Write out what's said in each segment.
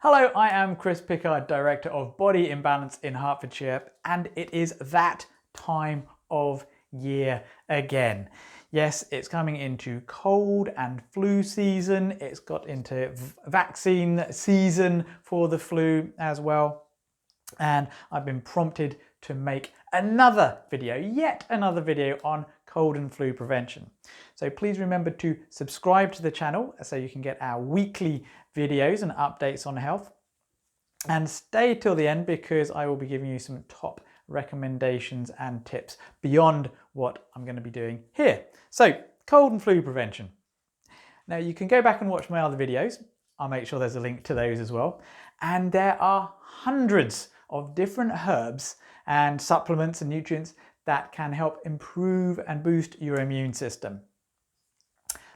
Hello, I am Chris Pickard, Director of Body Imbalance in Hertfordshire, and it is that time of year again. Yes, it's coming into cold and flu season. It's got into vaccine season for the flu as well. And I've been prompted to make yet another video on cold and flu prevention. So please remember to subscribe to the channel so you can get our weekly videos and updates on health. And stay till the end because I will be giving you some top recommendations and tips beyond what I'm going to be doing here. So, cold and flu prevention. Now you can go back and watch my other videos. I'll make sure there's a link to those as well. And there are hundreds of different herbs and supplements and nutrients that can help improve and boost your immune system.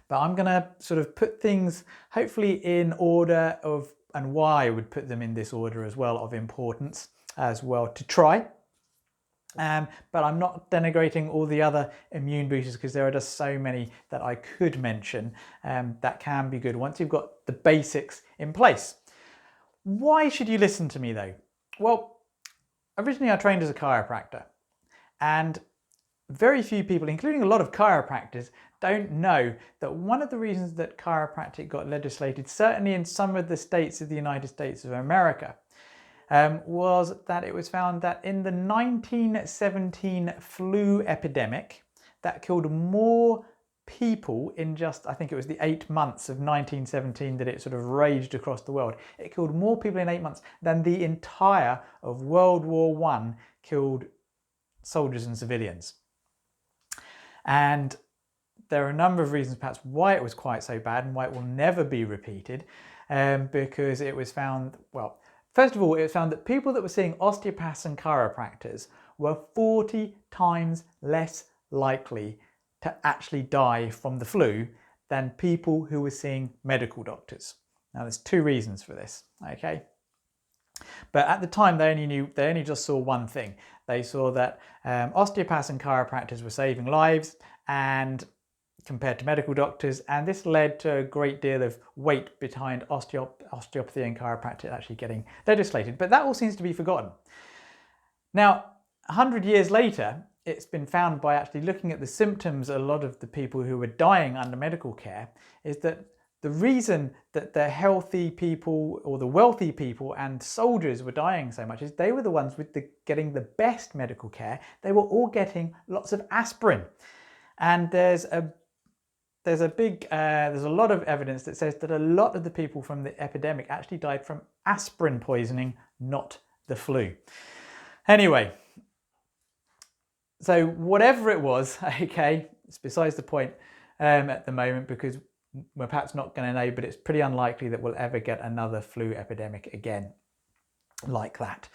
But I'm going to sort of put things hopefully in order of, and why I would put them in this order as well, of importance as well to try. But I'm not denigrating all the other immune boosters because there are just so many that I could mention that can be good once you've got the basics in place. Why should you listen to me though? Well, originally I trained as a chiropractor, and very few people, including a lot of chiropractors, don't know that one of the reasons that chiropractic got legislated, certainly in some of the states of the United States of America, was that it was found that in the 1917 flu epidemic that killed more people in just, I think it was the 8 months of 1917 that it sort of raged across the world. It killed more people in 8 months than the entire of World War I killed soldiers and civilians. And there are a number of reasons perhaps why it was quite so bad and why it will never be repeated, because it was found, well, first of all, it was found that people that were seeing osteopaths and chiropractors were 40 times less likely to actually die from the flu than people who were seeing medical doctors. Now, there's two reasons for this, okay? But at the time, they only just saw one thing. They saw that osteopaths and chiropractors were saving lives and compared to medical doctors, and this led to a great deal of weight behind osteopathy and chiropractic actually getting legislated. But that all seems to be forgotten. Now, 100 years later, it's been found by actually looking at the symptoms a lot of the people who were dying under medical care is that the reason that the healthy people or the wealthy people and soldiers were dying so much is they were the ones with getting the best medical care. They were all getting lots of aspirin. And there's a lot of evidence that says that a lot of the people from the epidemic actually died from aspirin poisoning, not the flu. Anyway, so whatever it was, okay, it's besides the point at the moment because we're perhaps not going to know, but it's pretty unlikely that we'll ever get another flu epidemic again like that.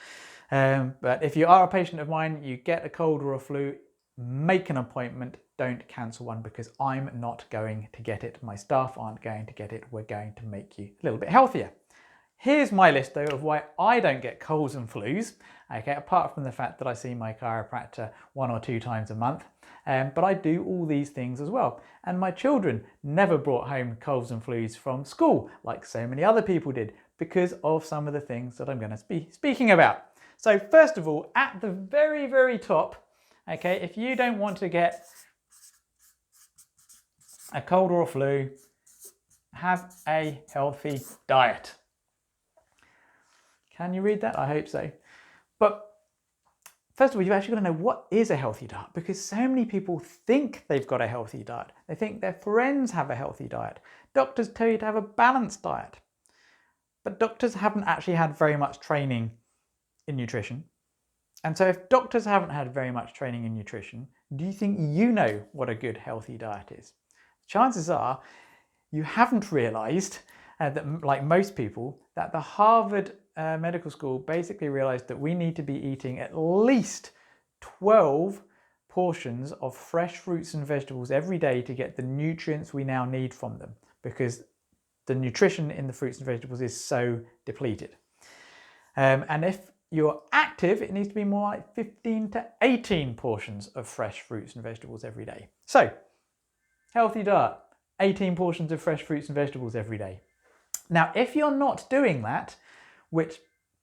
But if you are a patient of mine, you get a cold or a flu, make an appointment, don't cancel one because I'm not going to get it. My staff aren't going to get it. We're going to make you a little bit healthier. Here's my list though of why I don't get colds and flus, okay, apart from the fact that I see my chiropractor 1 or 2 times a month, but I do all these things as well. And my children never brought home colds and flus from school like so many other people did because of some of the things that I'm going to be speaking about. So first of all, at the very, very top, okay, if you don't want to get a cold or a flu, have a healthy diet. Can you read that? I hope so. But first of all, you've actually got to know what is a healthy diet because so many people think they've got a healthy diet. They think their friends have a healthy diet. Doctors tell you to have a balanced diet. But doctors haven't actually had very much training in nutrition. And so if doctors haven't had very much training in nutrition, do you think you know what a good healthy diet is? Chances are you haven't realized that, like most people, that the Harvard Medical School basically realized that we need to be eating at least 12 portions of fresh fruits and vegetables every day to get the nutrients we now need from them because the nutrition in the fruits and vegetables is so depleted. And if you're active, it needs to be more like 15 to 18 portions of fresh fruits and vegetables every day. So, healthy diet, 18 portions of fresh fruits and vegetables every day. Now, if you're not doing that, which,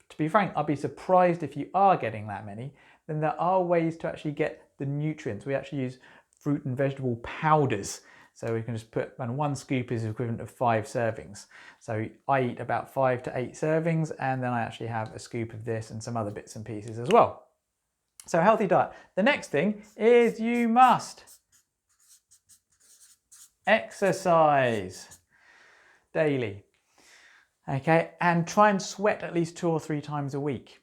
to be frank, I'd be surprised if you are getting that many. Then there are ways to actually get the nutrients. We actually use fruit and vegetable powders. So we can just put, and 1 scoop is equivalent of 5 servings. So I eat about 5 to 8 servings, and then I actually have a scoop of this and some other bits and pieces as well. So healthy diet. The next thing is you must exercise daily. Okay, and try and sweat at least 2 or 3 times a week.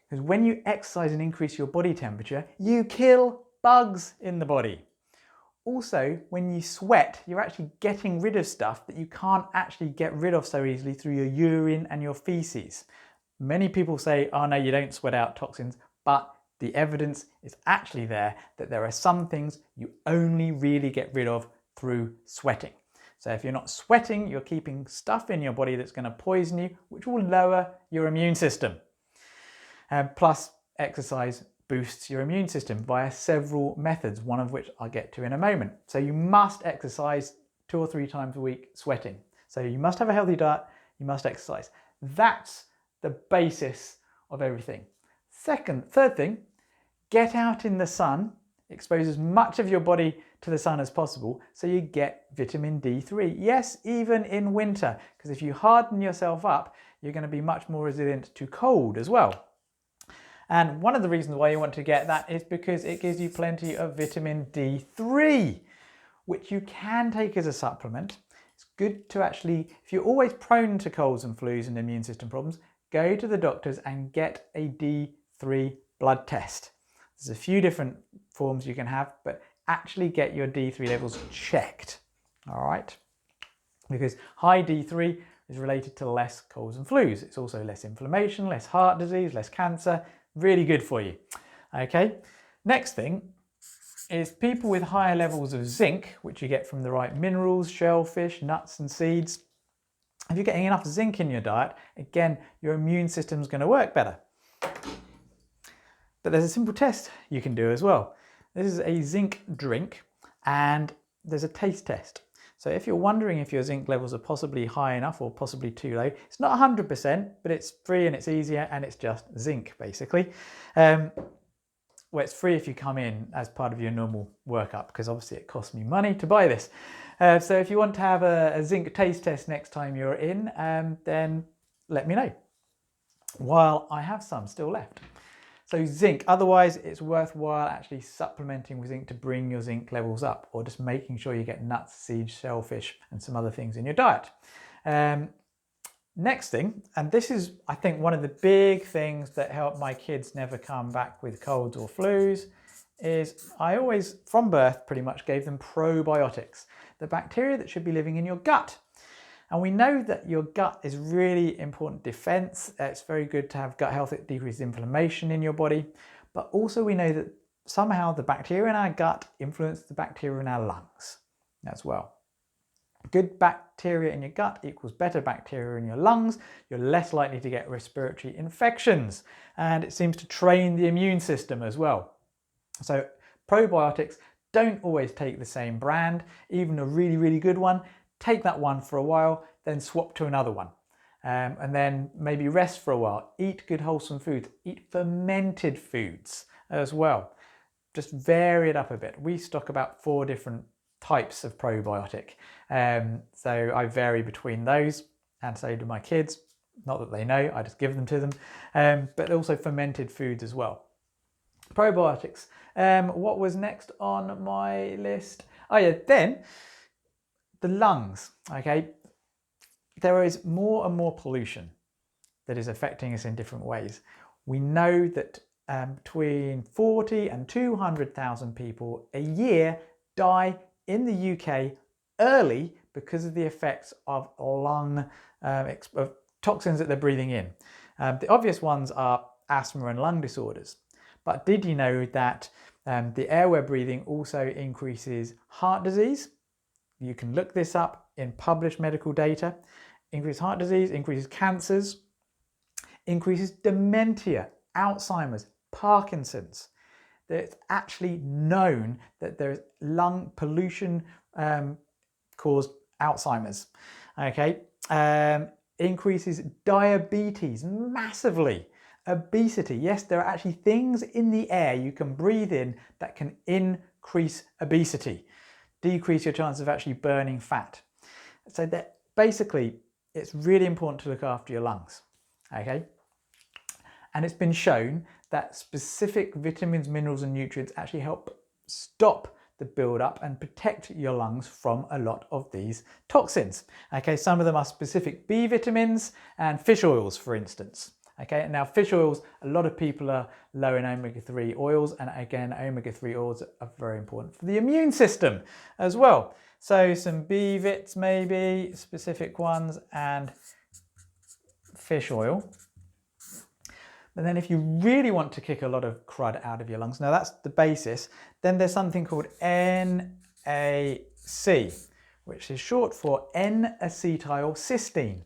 Because when you exercise and increase your body temperature, you kill bugs in the body. Also, when you sweat, you're actually getting rid of stuff that you can't actually get rid of so easily through your urine and your feces. Many people say, oh no, you don't sweat out toxins, but the evidence is actually there that there are some things you only really get rid of through sweating. So if you're not sweating, you're keeping stuff in your body that's going to poison you, which will lower your immune system. Plus, exercise boosts your immune system via several methods, one of which I'll get to in a moment. So you must exercise 2 or 3 times a week sweating. So you must have a healthy diet, you must exercise. That's the basis of everything. Third thing, get out in the sun, expose as much of your body to the sun as possible so you get vitamin D3. Yes, even in winter, because if you harden yourself up, you're going to be much more resilient to cold as well. And one of the reasons why you want to get that is because it gives you plenty of vitamin D3, which you can take as a supplement. It's good to actually, if you're always prone to colds and flus and immune system problems, go to the doctors and get a D3 blood test. There's a few different forms you can have, but actually get your D3 levels checked, all right? Because high D3 is related to less colds and flus. It's also less inflammation, less heart disease, less cancer. Really good for you. Okay, next thing is people with higher levels of zinc, which you get from the right minerals, shellfish, nuts and seeds. If you're getting enough zinc in your diet, again, your immune system's going to work better. But there's a simple test you can do as well. This is a zinc drink and there's a taste test. So if you're wondering if your zinc levels are possibly high enough or possibly too low, it's not 100%, but it's free and it's easier and it's just zinc basically. Well, it's free if you come in as part of your normal workup, because obviously it costs me money to buy this. So if you want to have a zinc taste test next time you're in, then let me know, while I have some still left. So zinc, otherwise it's worthwhile actually supplementing with zinc to bring your zinc levels up, or just making sure you get nuts, seeds, shellfish and some other things in your diet. Next thing, and this is I think one of the big things that help my kids never come back with colds or flus, is I always, from birth pretty much, gave them probiotics, the bacteria that should be living in your gut. And we know that your gut is really important defense. It's very good to have gut health. It decreases inflammation in your body. But also we know that somehow the bacteria in our gut influence the bacteria in our lungs as well. Good bacteria in your gut equals better bacteria in your lungs. You're less likely to get respiratory infections. And it seems to train the immune system as well. So probiotics don't always take the same brand. Even a really, really good one, take that one for a while, then swap to another one. And then maybe rest for a while. Eat good wholesome foods. Eat fermented foods as well. Just vary it up a bit. We stock about 4 different types of probiotic. So I vary between those, and so do my kids. Not that they know, I just give them to them. But also fermented foods as well. Probiotics. What was next on my list? Oh yeah, then the lungs, okay? There is more and more pollution that is affecting us in different ways. We know that between 40 and 200,000 people a year die in the UK early because of the effects of lung of toxins that they're breathing in. The obvious ones are asthma and lung disorders. But did you know that the air we're breathing also increases heart disease? You can look this up in published medical data. Increases heart disease, increases cancers, increases dementia, Alzheimer's, Parkinson's. It's actually known that there's lung pollution caused Alzheimer's. Okay, increases diabetes massively. Obesity, yes, there are actually things in the air you can breathe in that can increase obesity, decrease your chance of actually burning fat. So that basically, it's really important to look after your lungs, okay? And it's been shown that specific vitamins, minerals, and nutrients actually help stop the build-up and protect your lungs from a lot of these toxins. Okay, some of them are specific B vitamins and fish oils, for instance. Okay, now fish oils, a lot of people are low in omega-3 oils, and again, omega-3 oils are very important for the immune system as well. So some B vits maybe, specific ones, and fish oil. But then if you really want to kick a lot of crud out of your lungs, now that's the basis, then there's something called NAC, which is short for N-acetylcysteine.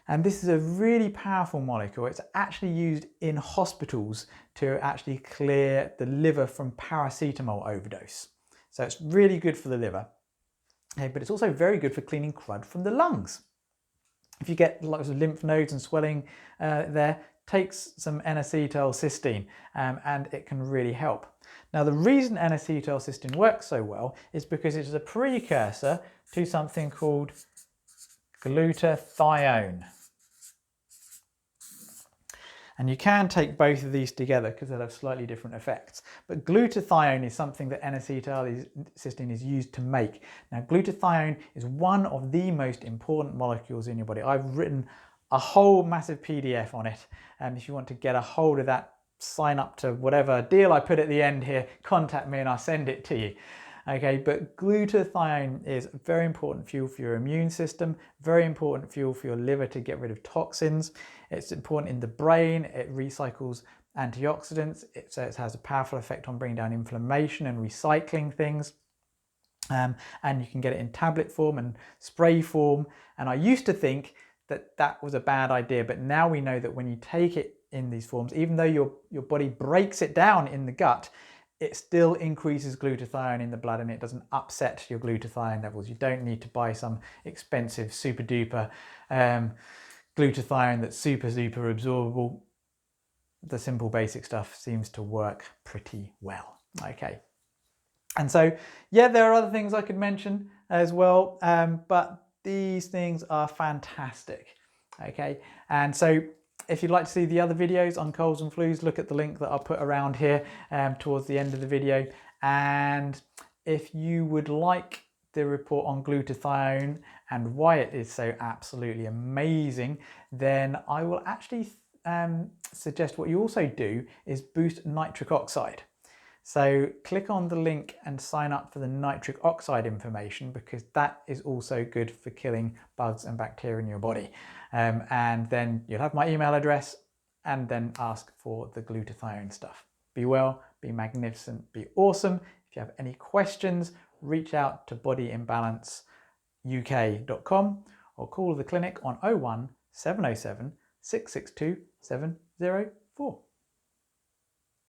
And this is a really powerful molecule. It's actually used in hospitals to actually clear the liver from paracetamol overdose. So it's really good for the liver, okay, but it's also very good for cleaning crud from the lungs. If you get lots of lymph nodes and swelling there, takes some N-acetylcysteine and it can really help. Now the reason N-acetylcysteine works so well is because it's a precursor to something called glutathione. And you can take both of these together because they'll have slightly different effects. But glutathione is something that N-acetylcysteine is used to make. Now, glutathione is one of the most important molecules in your body. I've written a whole massive PDF on it. And if you want to get a hold of that, sign up to whatever deal I put at the end here, contact me and I'll send it to you. Okay, but glutathione is a very important fuel for your immune system, very important fuel for your liver to get rid of toxins. It's important in the brain, it recycles antioxidants, so it has a powerful effect on bringing down inflammation and recycling things. And you can get it in tablet form and spray form. And I used to think that that was a bad idea, but now we know that when you take it in these forms, even though your body breaks it down in the gut, it still increases glutathione in the blood and it doesn't upset your glutathione levels. You don't need to buy some expensive super duper glutathione that's super absorbable. The simple basic stuff seems to work pretty well. Okay. And so, yeah, there are other things I could mention as well, but these things are fantastic. Okay. And so if you'd like to see the other videos on colds and flus, look at the link that I'll put around here towards the end of the video. And if you would like the report on glutathione and why it is so absolutely amazing, then I will actually suggest what you also do is boost nitric oxide. So click on the link and sign up for the nitric oxide information, because that is also good for killing bugs and bacteria in your body. And then you'll have my email address and then ask for the glutathione stuff. Be well, be magnificent, be awesome. If you have any questions, reach out to bodyimbalanceuk.com or call the clinic on 01 707 662 704.